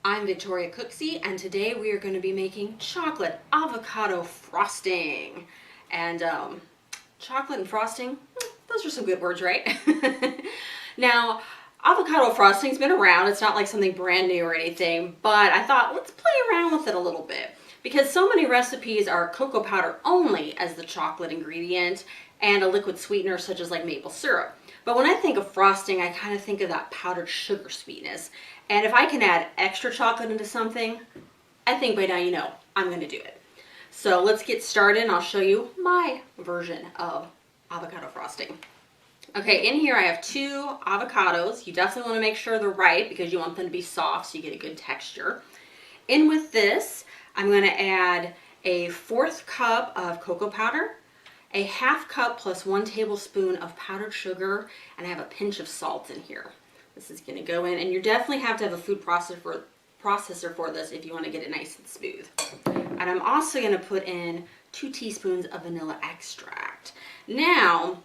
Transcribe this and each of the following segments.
I'm Victoria Cooksey, and today we are going to be making chocolate avocado frosting. And chocolate and frosting, those are some good words, right? Now, avocado frosting's been around. It's not like something brand new or anything, but I thought let's play around with it a little bit because so many recipes are cocoa powder only as the chocolate ingredient and a liquid sweetener such as like maple syrup. But when I think of frosting, I kind of think of that powdered sugar sweetness. And if I can add extra chocolate into something, I think by now you know I'm going to do it. So let's get started and I'll show you my version of avocado frosting. Okay, in here I have 2 avocados. You definitely want to make sure they're ripe because you want them to be soft so you get a good texture. In with this, I'm going to add a 1/4 cup of cocoa powder, a 1/2 cup plus 1 tablespoon of powdered sugar, and I have a pinch of salt in here. This is going to go in, and you definitely have to have a food processor for this if you want to get it nice and smooth. And I'm also going to put in 2 teaspoons of vanilla extract. Now,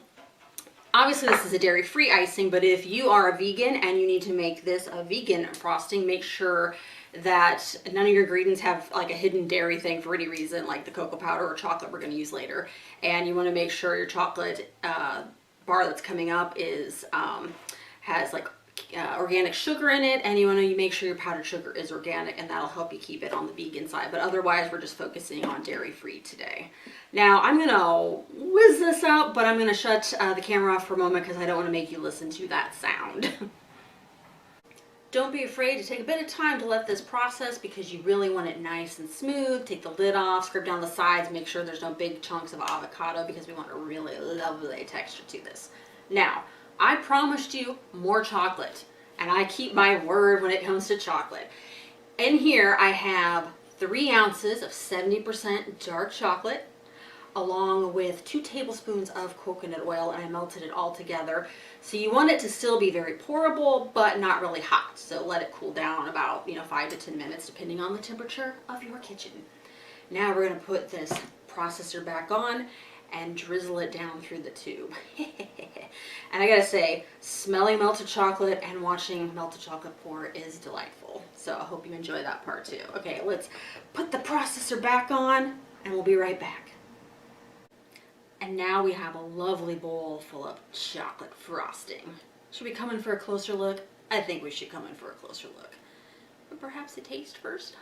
obviously this is a dairy-free icing, but if you are a vegan and you need to make this a vegan frosting, make sure that none of your ingredients have like a hidden dairy thing for any reason, like the cocoa powder or chocolate we're going to use later. And you want to make sure your chocolate bar that's coming up is has like organic sugar in it, and you want to make sure your powdered sugar is organic, and that'll help you keep it on the vegan side. But otherwise, we're just focusing on dairy-free today. Now, I'm going to whiz this out, but I'm going to shut the camera off for a moment because I don't want to make you listen to that sound. Don't be afraid to take a bit of time to let this process because you really want it nice and smooth. Take the lid off, scrape down the sides, make sure there's no big chunks of avocado because we want a really lovely texture to this. Now, I promised you more chocolate, and I keep my word when it comes to chocolate. In here, I have 3 ounces of 70% dark chocolate, along with 2 tablespoons of coconut oil, and I melted it all together. So you want it to still be very pourable, but not really hot. So let it cool down about 5 to 10 minutes, depending on the temperature of your kitchen. Now we're going to put this processor back on and drizzle it down through the tube. And I gotta say, smelling melted chocolate and watching melted chocolate pour is delightful. So I hope you enjoy that part too. Okay, let's put the processor back on and we'll be right back. And now we have a lovely bowl full of chocolate frosting. Should we come in for a closer look? I think we should come in for a closer look. But perhaps a taste first?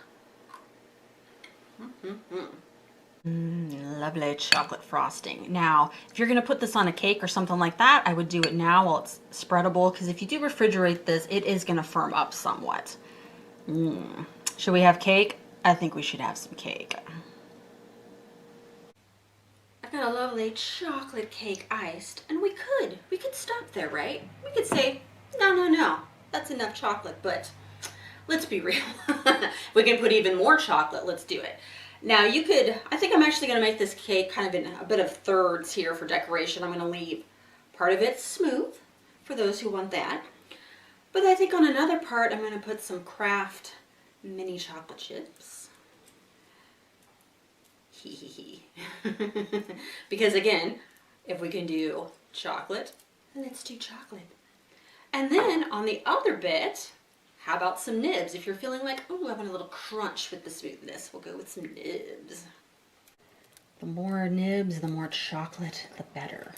Lovely chocolate frosting. Now, if you're going to put this on a cake or something like that, I would do it now while it's spreadable, because if you do refrigerate this, it is going to firm up somewhat. Should we have cake? I think we should have some cake. I've got a lovely chocolate cake iced, and we could stop there, right? We could say, no, that's enough chocolate, but let's be real. We can put even more chocolate, let's do it. Now I think I'm actually going to make this cake kind of in a bit of thirds here for decoration. I'm going to leave part of it smooth for those who want that. But I think on another part I'm going to put some Kraft mini chocolate chips. Because again, if we can do chocolate, let's do chocolate. And then on the other bit, how about some nibs? If you're feeling like, oh, I want a little crunch with the smoothness, we'll go with some nibs. The more nibs, the more chocolate, the better.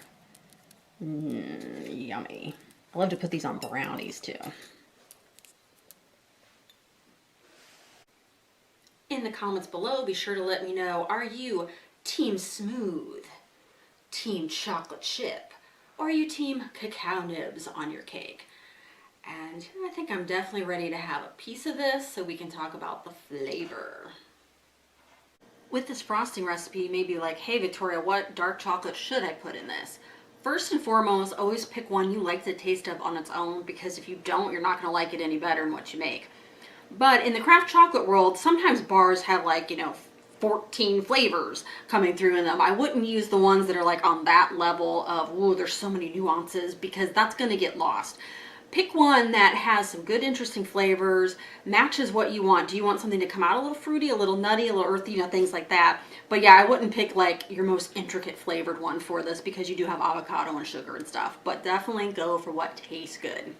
Yummy. I love to put these on brownies too. In the comments below, be sure to let me know, are you team smooth, team chocolate chip, or are you team cacao nibs on your cake? And I think I'm definitely ready to have a piece of this so we can talk about the flavor. With this frosting recipe, you may be like, hey Victoria, what dark chocolate should I put in this? First and foremost, always pick one you like the taste of on its own, because if you don't, you're not going to like it any better than what you make. But in the craft chocolate world, sometimes bars have 14 flavors coming through in them. I wouldn't use the ones that are like on that level of, ooh, there's so many nuances, because that's going to get lost. Pick one that has some good, interesting flavors, matches what you want. Do you want something to come out a little fruity, a little nutty, a little earthy, things like that. But yeah, I wouldn't pick like your most intricate flavored one for this because you do have avocado and sugar and stuff. But definitely go for what tastes good.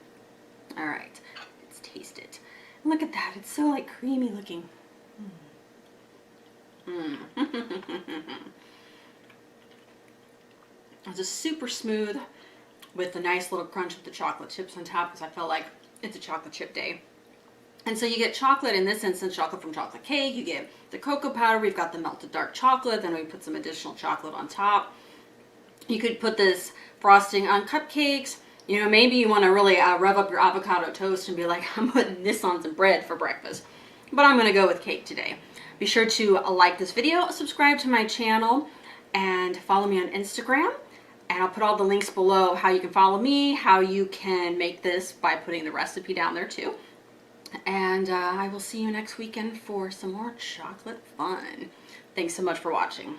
All right, let's taste it. Look at that, it's so like creamy looking. It's just super smooth with a nice little crunch of the chocolate chips on top because I felt like it's a chocolate chip day. And so you get chocolate, in this instance, chocolate from chocolate cake. You get the cocoa powder. We've got the melted dark chocolate. Then we put some additional chocolate on top. You could put this frosting on cupcakes. You know, maybe you want to really rev up your avocado toast and be like, I'm putting this on some bread for breakfast. But I'm going to go with cake today. Be sure to like this video, subscribe to my channel, and follow me on Instagram. And I'll put all the links below how you can follow me, how you can make this by putting the recipe down there too. And I will see you next weekend for some more chocolate fun. Thanks so much for watching.